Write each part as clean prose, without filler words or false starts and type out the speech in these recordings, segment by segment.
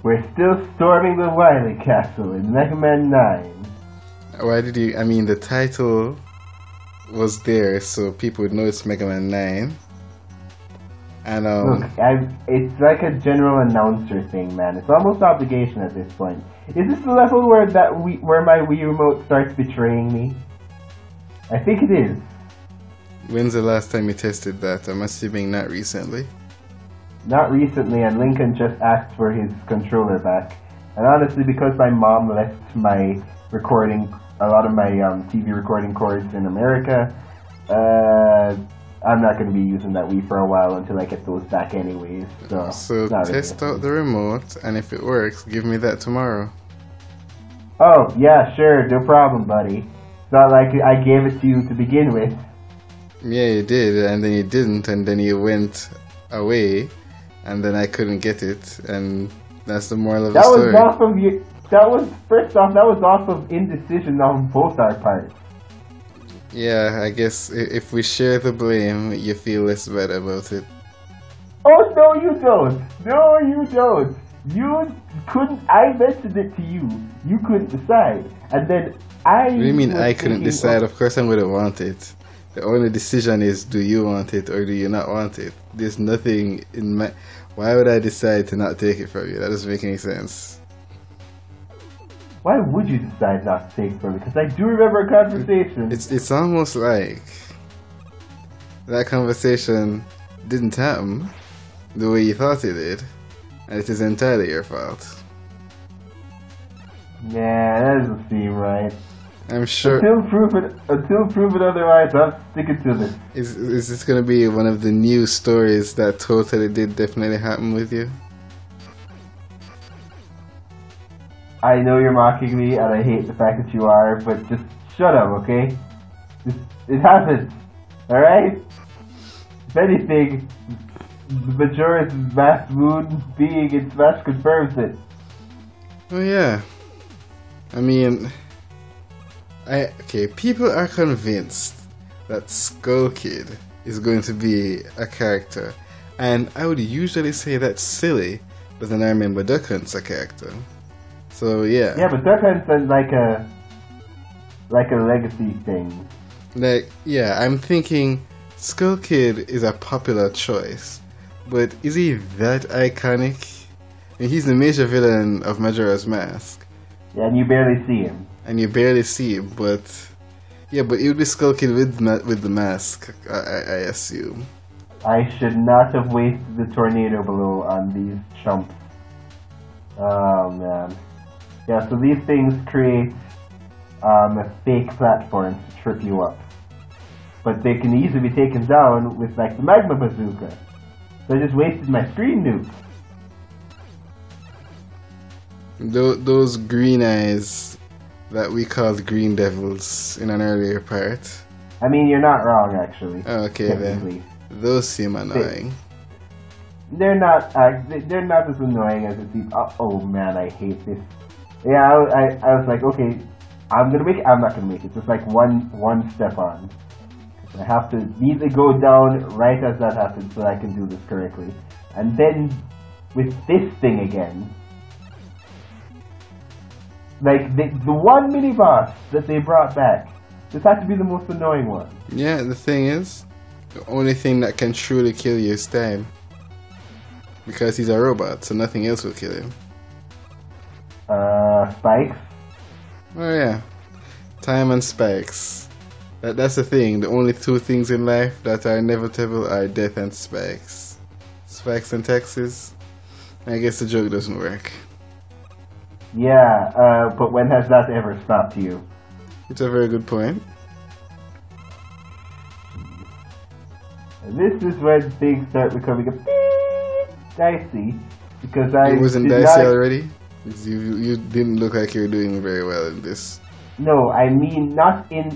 We're still storming the Wily Castle in Megaman 9. Why did you? I mean, the title was there, so people would know it's Mega Man 9. And Look, it's like a general announcer thing, man. It's almost obligation at this point. Is this the level where my Wii remote starts betraying me? I think it is. when's the last time you tested that? I'm assuming not recently. Not recently, and Lincoln just asked for his controller back. And honestly, because my mom left my recording, a lot of my TV recording cords in America, I'm not going to be using that Wii for a while until I get those back anyways. So test out the remote, and if it works, give me that tomorrow. Oh, yeah, sure, no problem, buddy. It's not like I gave it to you to begin with. Yeah, you did, and then you didn't, and then you went away, and then I couldn't get it, and that's the moral of the story. First off, that was off of indecision on both our parts. Yeah, I guess if we share the blame, you feel less bad about it. Oh, no, you don't. No, you don't. You couldn't. I mentioned it to you. You couldn't decide. And then What do you mean I couldn't decide? Of course I wouldn't want it. The only decision is, do you want it or do you not want it? There's nothing in my... Why would I decide to not take it from you? That doesn't make any sense. Why would you decide not to take it from me? Because I do remember a conversation. It's almost like that conversation didn't happen the way you thought it did, and it is entirely your fault. Nah, that doesn't seem right. I'm sure. Until proven otherwise, I'm sticking to this. Is this gonna be one of the new stories that totally did definitely happen with you? I know you're mocking me, and I hate the fact that you are, but just shut up, okay? It happens, alright? If anything, the Majora's Mask Moon being in Smash confirms it. Oh yeah. I mean, people are convinced that Skull Kid is going to be a character, and I would usually say that's silly, but then I remember Duck Hunt's a character. So yeah. Yeah, but Duck Hunt's like a legacy thing. Like, yeah, I'm thinking Skull Kid is a popular choice, but is he that iconic? I mean, he's the major villain of Majora's Mask. Yeah, and you barely see him. And you barely see him, but yeah, but it would be Skull Kid with the mask, I assume. I should not have wasted the tornado blow on these chumps. Oh man. Yeah, so these things create fake platforms to trip you up. But they can easily be taken down with like the magma bazooka. So I just wasted my screen nuke. Those green eyes that we called green devils in an earlier part. I mean, you're not wrong, actually. Okay then. Those seem annoying. They're not as annoying as it seems. Oh man, I hate this. Yeah, I was like, okay, I'm gonna make it. I'm not gonna make it. Just like one step on. I have to need to go down right as that happens so I can do this correctly. And then with this thing again, like the one mini boss that they brought back, this had to be the most annoying one. Yeah, the thing is, the only thing that can truly kill you is time. Because he's a robot, so nothing else will kill him. Spikes? Oh yeah. Time and spikes. That's the thing. The only two things in life that are inevitable are death and spikes. Spikes and taxes? I guess the joke doesn't work. Yeah, but when has that ever stopped you? It's a very good point. This is when things start becoming a bit dicey, because it wasn't dicey already? You didn't look like you were doing very well in this. No, I mean not in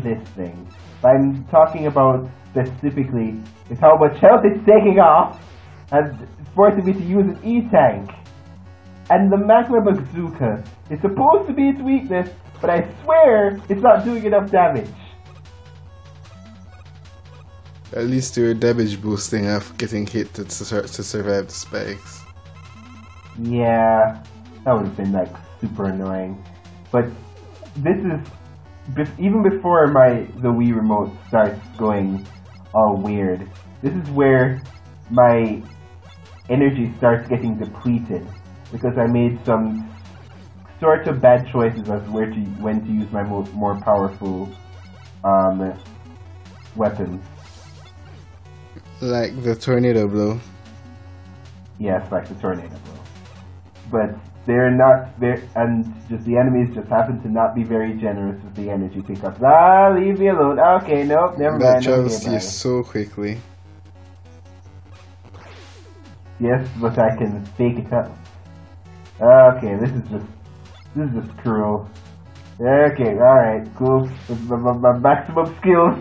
this thing. But I'm talking about specifically is how much health it's taking off, and it's forcing me to use an E-tank. And the magma bazooka is supposed to be its weakness, but I swear it's not doing enough damage. At least you're damage boosting off getting hit to survive the spikes. Yeah, that would have been like super annoying. But this is even before the Wii remote starts going all weird. This is where my energy starts getting depleted because I made some sort of bad choices as when to use my more powerful weapons. Like the tornado blow. Yes, like the tornado blow. But they're not there, and just the enemies just happen to not be very generous with the energy pickups. Ah, leave me alone. Okay, nope, never That mind. travels Okay, to you bye. so quickly. Yes, but I can fake it up. Okay, this is just cruel. Okay, alright, cool. My maximum skills.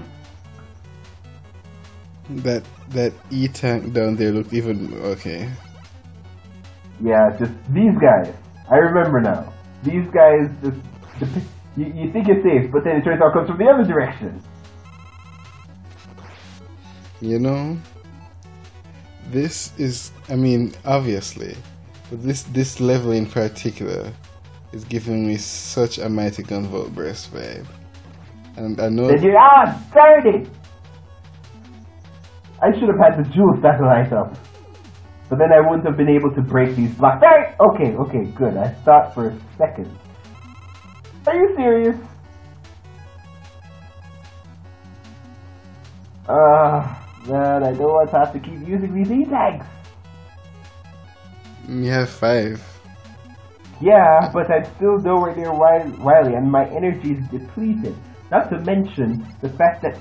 That E-tank down there looked even okay. Yeah, just these guys. I remember now. These guys just you think you're safe, but then it turns out it comes from the other direction. You know, this is, I mean, obviously, but this level in particular is giving me such a Mighty Gunvolt Burst vibe. And I know... Then darn it! I should have had the jewel satellite up. But then I wouldn't have been able to break these blocks. Okay, good. I thought for a second. Are you serious? Man, I don't want to have to keep using these E-tags. You have 5. Yeah, but I'm still nowhere near Wily, and my energy is depleted. Not to mention the fact that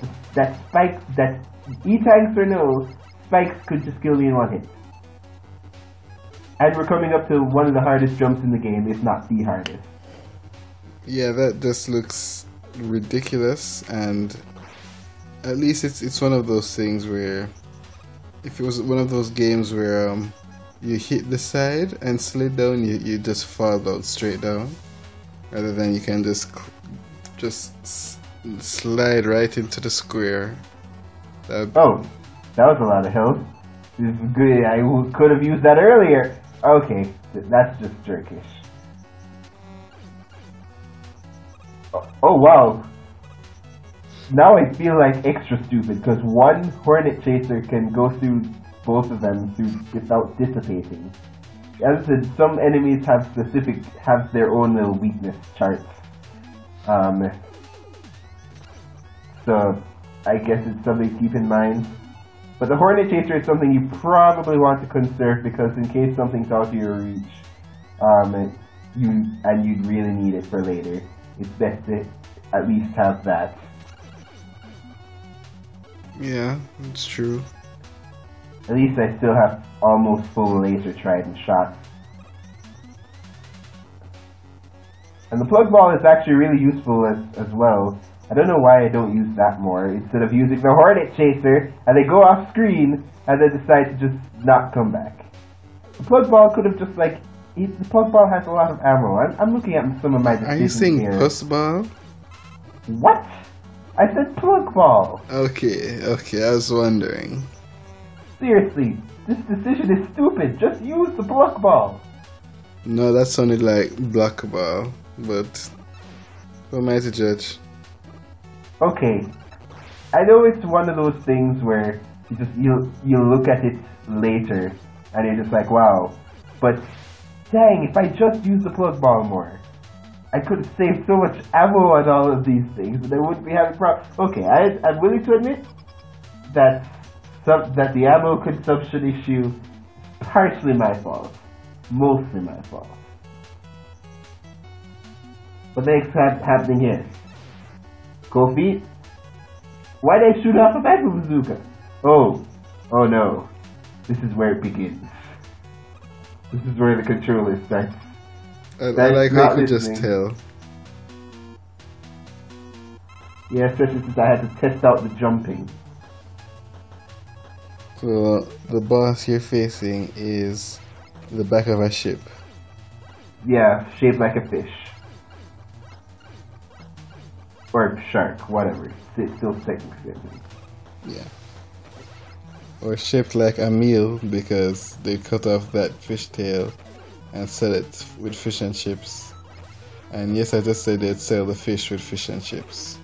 spikes, that E-tags or no, spikes could just kill me in one hit. And we're coming up to one of the hardest jumps in the game, if not the hardest. Yeah, that just looks ridiculous, and at least it's one of those things where, if it was one of those games where you hit the side and slid down, you just fall down straight down, rather than you can just slide right into the square. Oh, that was a lot of health. This is good. I could have used that earlier. Okay, that's just jerkish. Oh wow. Now I feel like extra stupid because one Hornet Chaser can go through both of them without dissipating. As I said, some enemies have their own little weakness charts. So I guess it's something to keep in mind. But the Hornet Chaser is something you probably want to conserve because in case something's out of your reach, you'd really need it for later. It's best to at least have that. Yeah, it's true. At least I still have almost full laser trident shots. And the plug ball is actually really useful as well. I don't know why I don't use that more instead of using the Hornet Chaser and they go off screen and then decide to just not come back. The plug ball could have just like... The plug ball has a lot of ammo. I'm looking at some of my decisions. Are you saying here. puss ball? What? I said plug ball. Okay, I was wondering. Seriously, this decision is stupid. Just use the plug ball. No, that sounded like block ball, but who am I to judge? Okay, I know it's one of those things where you look at it later and you're just like, wow, but dang, if I just used the plug ball more, I could have saved so much ammo on all of these things and I wouldn't be having problems. Okay, I'm willing to admit that the ammo consumption issue is partially my fault, mostly my fault. What the heck's happening here? Kofi? Why did I shoot off a rifle bazooka? Oh no. This is where it begins. This is where the controller starts. I like how you could just tell. Yeah, especially since I had to test out the jumping. So the boss you're facing is the back of a ship. Yeah, shaped like a fish. Or shark, whatever. It's still technically. Yeah. Or shaped like a meal because they cut off that fish tail and sell it with fish and chips. And yes, I just said they'd sell the fish with fish and chips.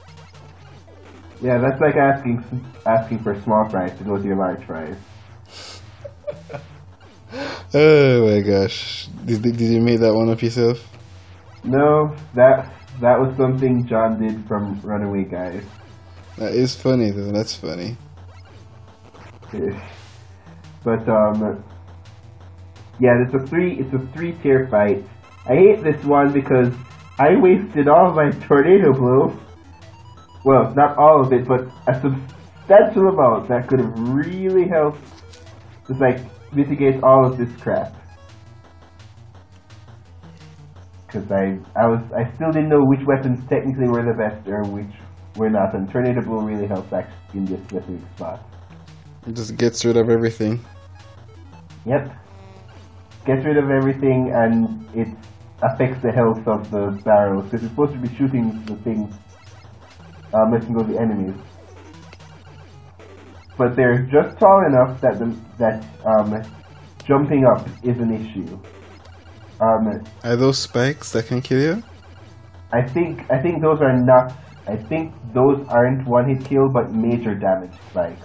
Yeah, that's like asking for small fries to go to your large fries. Oh my gosh. Did you make that one up yourself? No, that was something John did from Runaway Guys. That is funny though, that's funny. But yeah, it's a three-tier fight. I hate this one because I wasted all my tornado blow. Well, not all of it, but a substantial amount that could have really helped just like mitigate all of this crap. Because I still didn't know which weapons technically were the best or which were not, and tornado blow really helps actually in this specific spot. It just gets rid of everything. Yep. Gets rid of everything, and it affects the health of the barrels because it's supposed to be shooting the things, letting go the enemies. But they're just tall enough that jumping up is an issue. Are those spikes that can kill you? I think those are not. I think those aren't one-hit kill, but major damage spikes.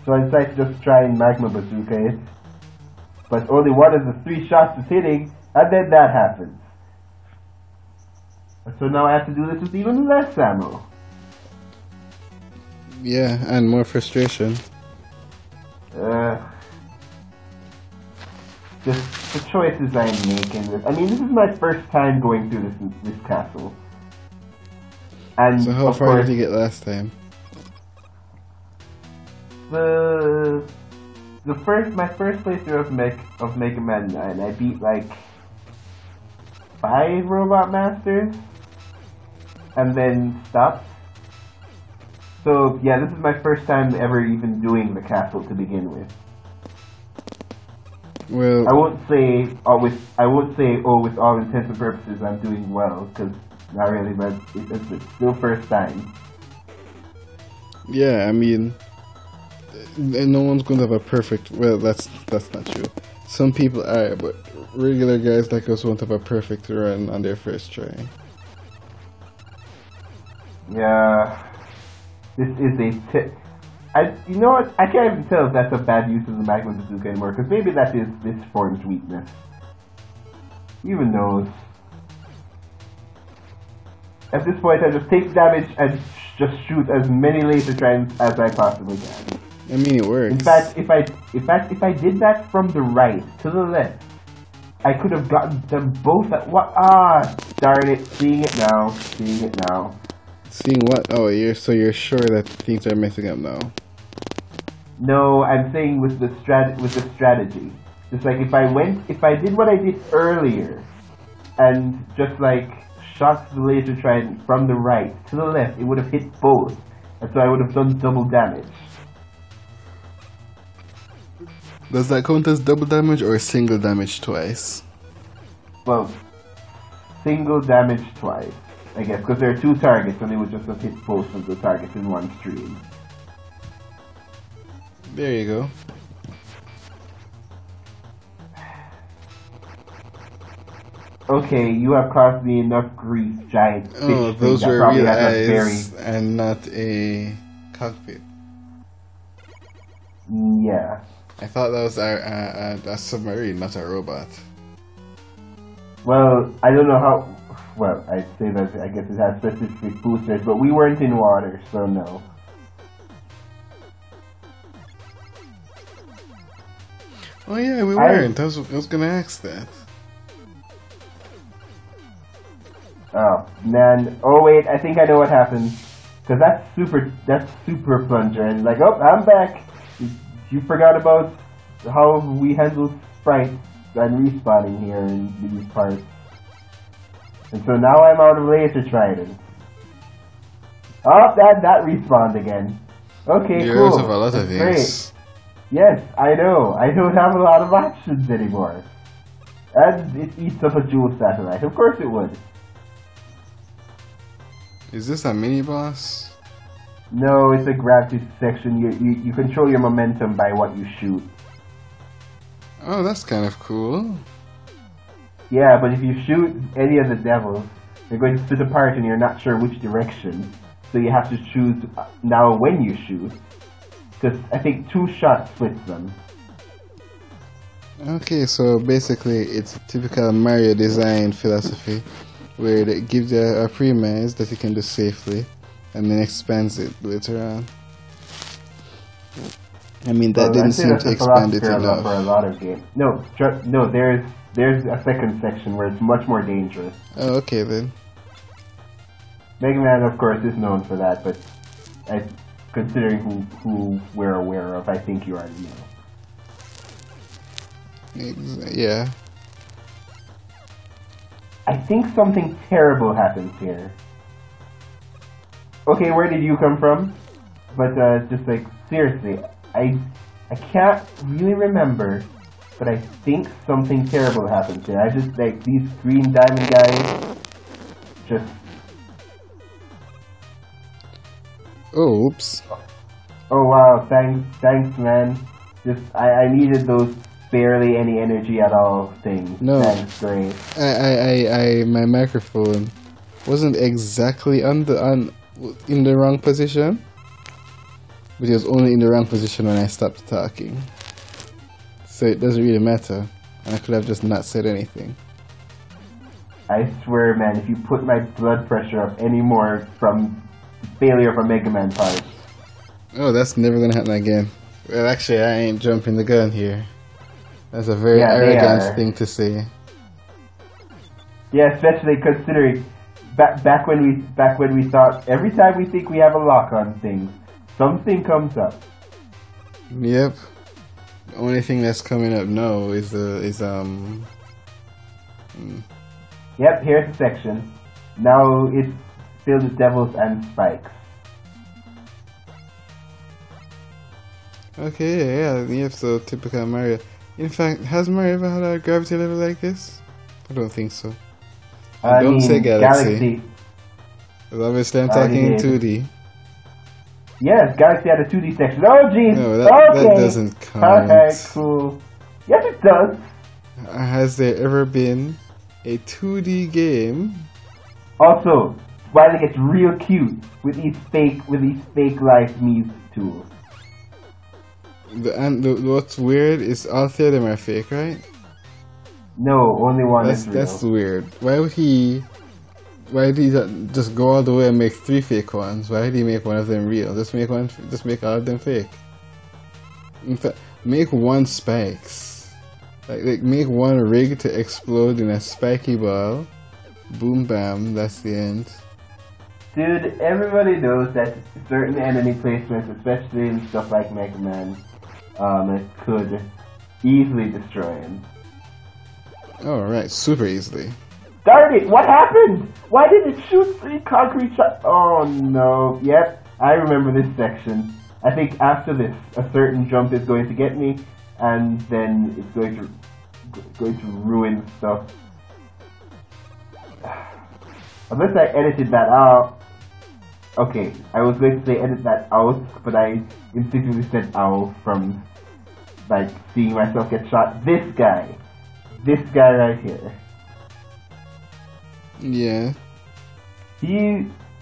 So I decided to just try and magma bazooka it, but only one of the 3 shots is hitting, and then that happens. So now I have to do this with even less ammo. Yeah, and more frustration. Just the choices I'm making. I mean, this is my first time going through this castle. And so how far did you get last time? My first playthrough of Megaman 9, I beat like 5 Robot Masters, and then stopped. So yeah, this is my first time ever even doing the castle to begin with. Well, I won't say with all intents and purposes I'm doing well, because not really, but it's still first time. Yeah, I mean, no one's going to have a perfect. Well, that's not true. Some people are, but regular guys like us won't have a perfect run on their first try. Yeah, this is you know what? I can't even tell if that's a bad use of the magma bazooka anymore, because maybe that is this form's weakness. Even knows. At this point, I just take damage and just shoot as many laser trines as I possibly can. I mean, it works. In fact, if I did that from the right to the left, I could have gotten them both at what? Ah, darn it! Seeing it now. Seeing what? Oh, you're sure that things are messing up now? No, I'm saying with the strategy. Just like if I did what I did earlier, and just like shot the laser trident from the right to the left, it would have hit both, and so I would have done double damage. Does that count as double damage or single damage twice? Well, single damage twice, I guess, because there are 2 targets, and they would just have hit both of the targets in one stream. There you go. Okay, you have caused me enough grief, giant fish. Oh, those that were probably real has a eyes and not a cockpit. Yeah. I thought that was a submarine, not a robot. Well, I don't know how. Well, I'd say that I guess it has specific boosters, but we weren't in water, so no. Oh yeah, we weren't. I was gonna ask that. Oh man! Oh wait, I think I know what happened. Cause that's super plunger, and like, oh, I'm back. You forgot about how we handle sprites and respawning here in these parts, and so now I'm out of laser trident. Oh, that respawned again. Okay, You're cool. out of a lot of things. Great. Yes, I know. I don't have a lot of options anymore. And it eats up a jewel satellite. Of course it would. Is this a mini boss? No, it's a gravity section. You control your momentum by what you shoot. Oh, that's kind of cool. Yeah, but if you shoot any of the devils, they're going to split apart and you're not sure which direction. So you have to choose now when you shoot. Because I think 2 shots splits them. Okay, so basically it's typical Mario design philosophy, where it gives you a premise that you can do safely, and then expands it later on. I mean, that didn't seem to expand it enough. For a lot of games. No, there's a second section where it's much more dangerous. Oh, okay then. Megaman, of course, is known for that, but considering who we're aware of, I think you already know. Yeah. I think something terrible happens here. Okay, where did you come from? But just like seriously, I can't really remember, but I think something terrible happens here. I just like these green diamond guys. Just. Oh, oops. Oh wow! Thanks, man. Just I needed those barely any energy at all things. No. Thanks, great. My microphone wasn't exactly in the wrong position, but it was only in the wrong position when I stopped talking. So it doesn't really matter, and I could have just not said anything. I swear, man, if you put my blood pressure up anymore from failure of a Megaman part. Oh, that's never gonna happen again. Well, actually, I ain't jumping the gun here. That's a very arrogant thing to say. Yeah, especially considering back when we thought every time we think we have a lock on things, something comes up. Yep. The only thing that's coming up now is Yep, here's the section. Now it's filled with devils and spikes. Okay, yeah, so typical Mario. In fact, has Mario ever had a gravity level like this? I don't think so. Don't say Galaxy. Because obviously I'm talking in 2D. Yes, Galaxy had a 2D section. Oh jeez! No, okay. that doesn't count. Okay, cool. Yes, it does. Has there ever been a 2D game? Also, Wily gets real cute with these fake life Mii tools. What's weird is all 3 of them are fake, right? No, only one is real. That's weird. Why did he just go all the way and make 3 fake ones? Why did he make one of them real? Just make all of them fake. In fact, make 1 spikes. Like make 1 rig to explode in a spiky ball. Boom bam, that's the end. Dude, everybody knows that certain enemy placements, especially in stuff like Megaman, it could easily destroy him. Oh, right, super easily. Darn it, what happened? Why did it shoot 3 concrete shots? Oh no, yep, I remember this section. I think after this, a certain jump is going to get me, and then it's going to ruin stuff. Unless I edited that out. Okay, I was going to say edit that out, but I instinctively said ow from like seeing myself get shot. This guy right here. Yeah.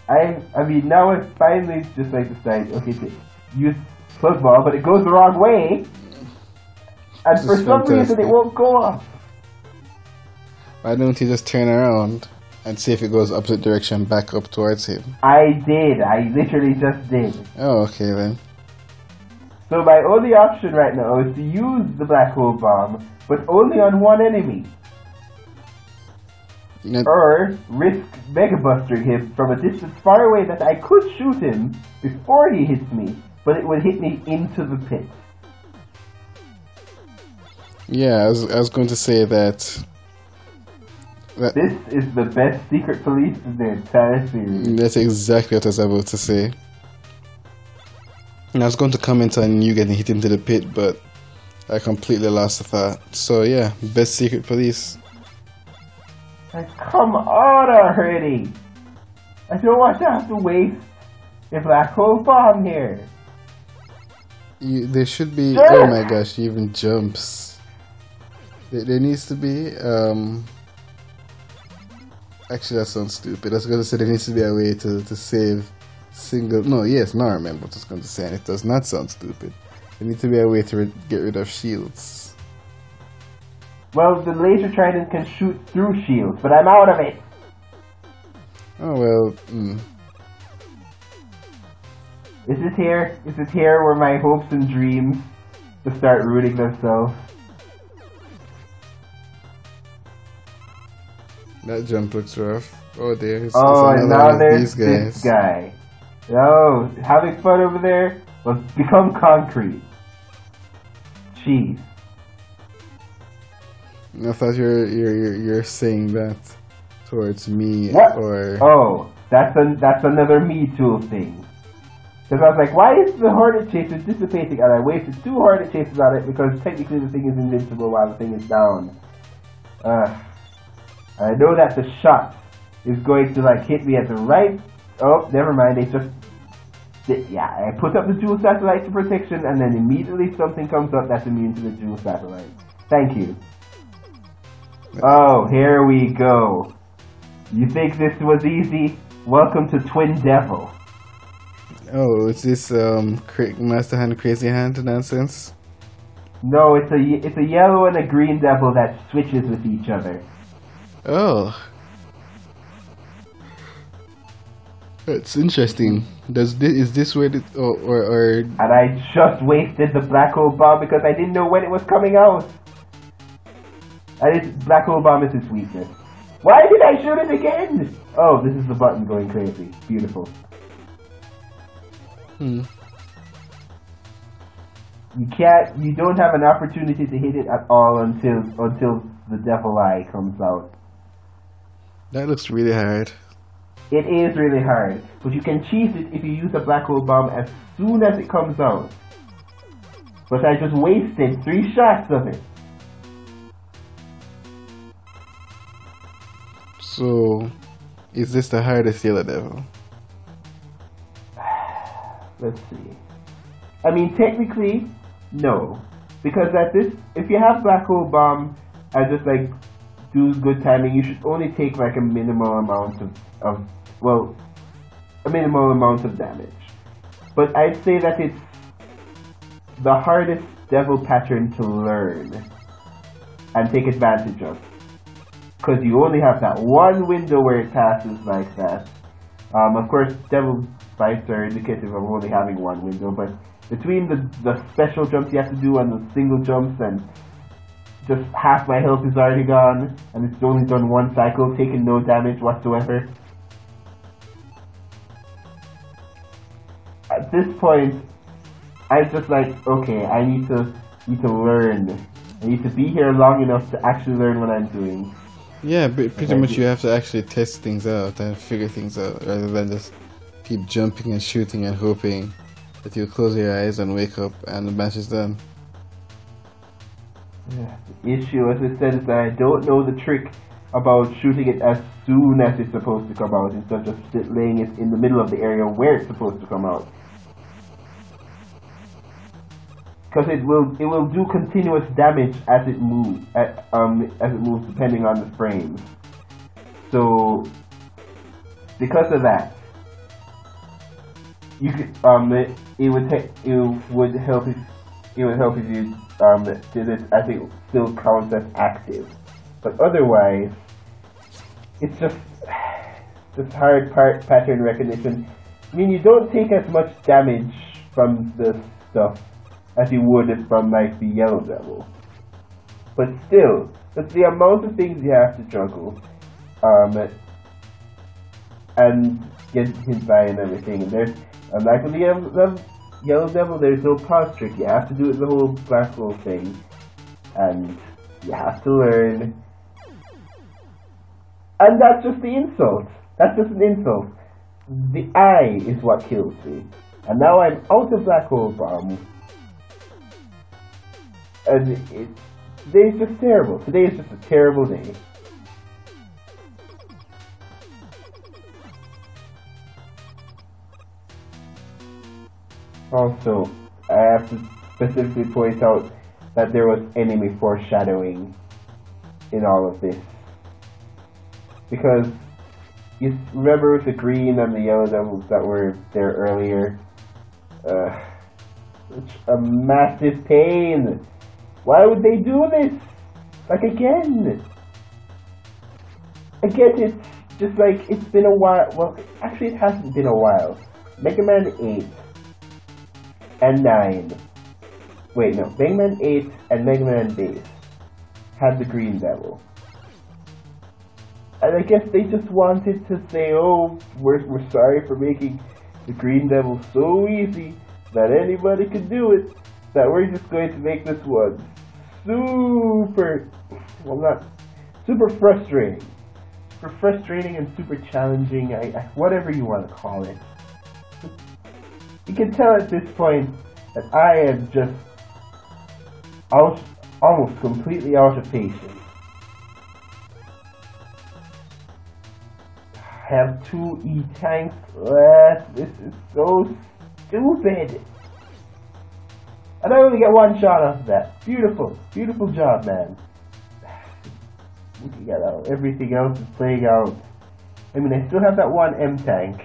I mean now I finally just like decide okay to use plug ball, but it goes the wrong way, and for some reason it won't go off. Why don't you just turn around and see if it goes opposite direction back up towards him? I did. I literally just did. Oh, okay then. So my only option right now is to use the black hole bomb, but only on 1 enemy. Or risk Mega Bustering him from a distance far away that I could shoot him before he hits me, but it would hit me into the pit. Yeah, I was going to say that. This is the best secret police in the entire series. That's exactly what I was about to say. And I was going to comment on you getting hit into the pit, but I completely lost the thought. So yeah, best secret police. Like, come on already! I don't want to have to waste a black hole bomb here. There should be. Oh my gosh, he even jumps. There needs to be. Actually, that sounds stupid. I was going to say there needs to be a way to save single. No, yes, now I remember what I was going to say, and it does not sound stupid. There needs to be a way to get rid of shields. Well, the laser trident can shoot through shields, but I'm out of it. Oh well. Is this here? Is this here where my hopes and dreams to start rooting themselves? That jump looks rough. Oh, there's and now there's these this guy. Oh, having fun over there? Let's become concrete. Jeez. I thought you're saying that towards me what? or. Oh, that's another Me Tool thing. Because I was like, why is the Hornet Chaser dissipating? And I wasted 2 Hornet Chasers on it because technically the thing is invincible while the thing is down. I know that the shot is going to like hit me at the right. Oh, never mind. They just. Yeah, I put up the dual satellite for protection, and then immediately something comes up that's immune to the dual satellite. Thank you. Oh, here we go. You think this was easy? Welcome to Twin Devil. Oh, is this Master Hand Crazy Hand nonsense? No, it's a yellow and a green devil that switches with each other. Oh, that's interesting. Is this where it or? And I just wasted the black hole bomb because I didn't know when it was coming out. And black hole bomb is its weakness. Why did I shoot it again? Oh, this is the button going crazy. Beautiful. You don't have an opportunity to hit it at all until the devil eye comes out. That looks really hard. It is really hard, but you can cheese it if you use a black hole bomb as soon as it comes out. But I just wasted 3 shots of it. So, is this the hardest Yellow Devil? Let's see. I mean, technically, no. Because if you have black hole bomb and just like do good timing, you should only take like a minimal amount a minimal amount of damage. But I'd say that it's the hardest devil pattern to learn and take advantage of. Because you only have that one window where it passes like that. Of course, devil fights are indicative of only having one window, but between the special jumps you have to do and the single jumps, and just half my health is already gone, and it's only done 1 cycle, taking no damage whatsoever. At this point, I'm just like, okay, I need to learn. I need to be here long enough to actually learn what I'm doing. Yeah, but pretty much you have to actually test things out and figure things out rather than just keep jumping and shooting and hoping that you close your eyes and wake up and the match is done. Yeah, the issue, as I said, is that I don't know the trick about shooting it as soon as it's supposed to come out instead of just laying it in the middle of the area where it's supposed to come out. Because it will do continuous damage as it moves, depending on the frames. So because of that, you could it would help if you did it as it still counts as active. But otherwise, it's just hard pattern recognition. I mean, you don't take as much damage from the stuff as you would from like the Yellow Devil. But still, that's the amount of things you have to juggle, and get hit by and everything. And there's, unlike with the Yellow Devil, there's no pause trick. You have to do it the whole black hole thing, and you have to learn. And that's just the insult. That's just an insult. The eye is what kills me. And now I'm out of black hole bomb. And today's just terrible. Today is just a terrible day. Also, I have to specifically point out that there was enemy foreshadowing in all of this. Because you remember the green and the yellow devils that were there earlier? Such a massive pain. Why would they do this? Like again? I guess it's just like it's been a while. Well, actually, it hasn't been a while. Megaman 8 and 9. Wait, no. Megaman 8 and Megaman Base had the Green Devil. And I guess they just wanted to say, oh, we're sorry for making the Green Devil so easy that anybody could do it, that we're just going to make this one super, well, not super frustrating. Super frustrating and super challenging, whatever you want to call it. You can tell at this point that I am just almost completely out of patience. I have 2 E-tanks left. This is so stupid. And I only get 1 shot off of that. Beautiful. Beautiful job, man. Looking at everything else is playing out. I mean, I still have that 1 M-tank.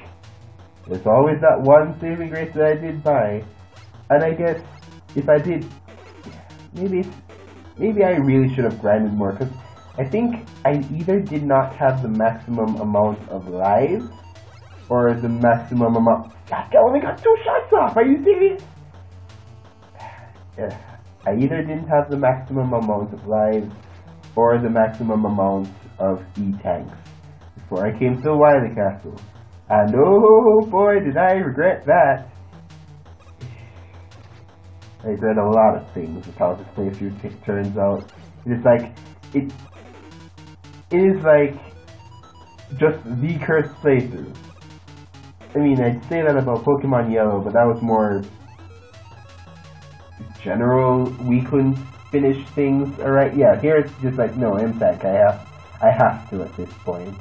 There's always that 1 saving grace that I did buy. And I guess if I did, maybe I really should have grinded more, because I think I either did not have the maximum amount of lives, or the maximum amount. God, I only got 2 shots off. Are you serious? Yeah. I either didn't have the maximum amount of lives, or the maximum amount of E-tanks before I came to Wily Castle. And oh boy, did I regret that. I regret a lot of things with how this playthrough turns out. It's like, it is like just the cursed playthrough. I mean, I'd say that about Pokemon Yellow, but that was more general, we couldn't finish things. Alright, yeah, here it's just like, no, M-Tank, I have to at this point.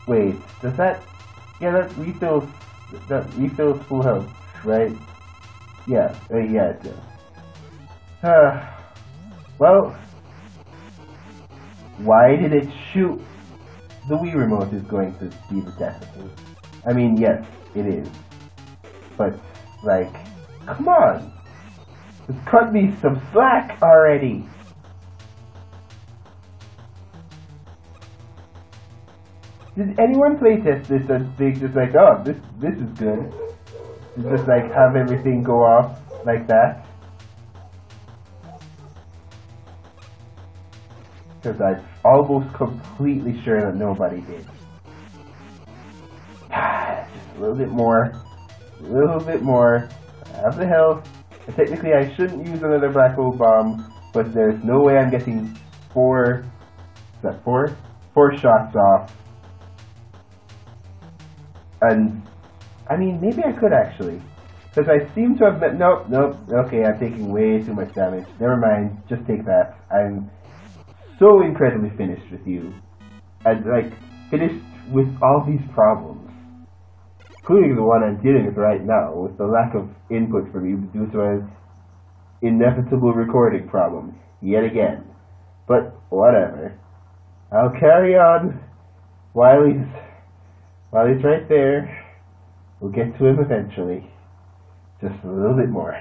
Wait, does that, yeah, that refills full health, right? Yeah, yeah, it does. Well, why did it shoot? The Wii Remote is going to be the death of me. I mean, yes, it is. But, like, come on! Just cut me some slack already! Did anyone playtest this and think just like, oh, this is good? Just like have everything go off like that? Because I'm almost completely sure that nobody did. Just a little bit more. A little bit more. I have the health. And technically I shouldn't use another black hole bomb, but there's no way I'm getting 4... Is that 4? 4 shots off. And, I mean, maybe I could actually. Because I seem to have met, nope, okay, I'm taking way too much damage. Never mind, just take that. I'm so incredibly finished with you. And, like, finished with all these problems. Including the one I'm dealing with right now, with the lack of input from you due to an inevitable recording problem. Yet again. But, whatever. I'll carry on. Wily's right there. We'll get to him eventually. Just a little bit more.